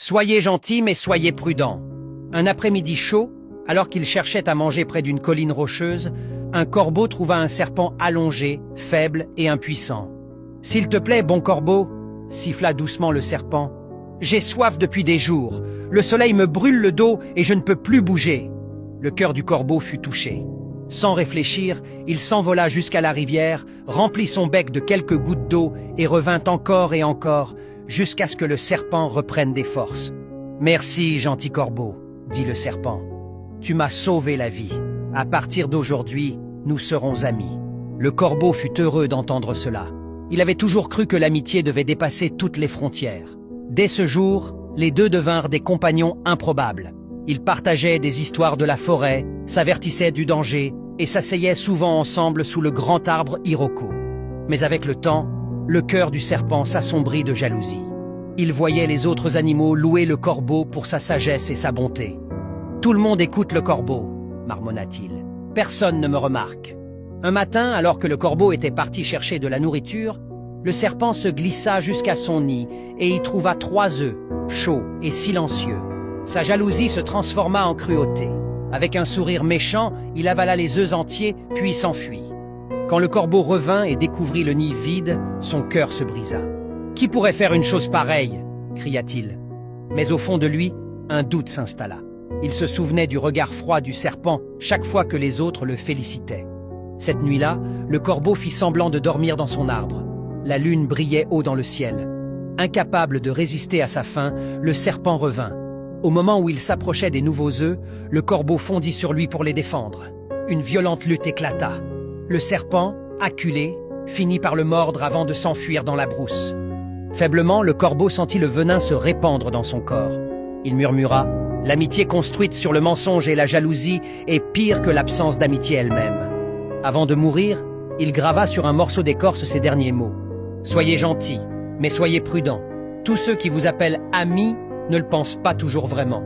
Soyez gentils, mais soyez prudents. Un après-midi chaud, alors qu'il cherchait à manger près d'une colline rocheuse, un corbeau trouva un serpent allongé, faible et impuissant. « S'il te plaît, bon corbeau, » siffla doucement le serpent. « J'ai soif depuis des jours. Le soleil me brûle le dos et je ne peux plus bouger. » Le cœur du corbeau fut touché. Sans réfléchir, il s'envola jusqu'à la rivière, remplit son bec de quelques gouttes d'eau et revint encore et encore, jusqu'à ce que le serpent reprenne des forces. « Merci, gentil corbeau, » dit le serpent. « Tu m'as sauvé la vie. À partir d'aujourd'hui, nous serons amis. » Le corbeau fut heureux d'entendre cela. Il avait toujours cru que l'amitié devait dépasser toutes les frontières. Dès ce jour, les deux devinrent des compagnons improbables. Ils partageaient des histoires de la forêt, s'avertissaient du danger et s'asseyaient souvent ensemble sous le grand arbre Iroko. Mais avec le temps, le cœur du serpent s'assombrit de jalousie. Il voyait les autres animaux louer le corbeau pour sa sagesse et sa bonté. « Tout le monde écoute le corbeau, » marmonna-t-il. « Personne ne me remarque. » Un matin, alors que le corbeau était parti chercher de la nourriture, le serpent se glissa jusqu'à son nid et y trouva 3 œufs, chauds et silencieux. Sa jalousie se transforma en cruauté. Avec un sourire méchant, il avala les œufs entiers, puis s'enfuit. Quand le corbeau revint et découvrit le nid vide, son cœur se brisa. « Qui pourrait faire une chose pareille ?» cria-t-il. Mais au fond de lui, un doute s'installa. Il se souvenait du regard froid du serpent chaque fois que les autres le félicitaient. Cette nuit-là, le corbeau fit semblant de dormir dans son arbre. La lune brillait haut dans le ciel. Incapable de résister à sa faim, le serpent revint. Au moment où il s'approchait des nouveaux œufs, le corbeau fondit sur lui pour les défendre. Une violente lutte éclata. Le serpent, acculé, finit par le mordre avant de s'enfuir dans la brousse. Faiblement, le corbeau sentit le venin se répandre dans son corps. Il murmura « L'amitié construite sur le mensonge et la jalousie est pire que l'absence d'amitié elle-même. » Avant de mourir, il grava sur un morceau d'écorce ces derniers mots. « Soyez gentils, mais soyez prudents. Tous ceux qui vous appellent amis ne le pensent pas toujours vraiment. »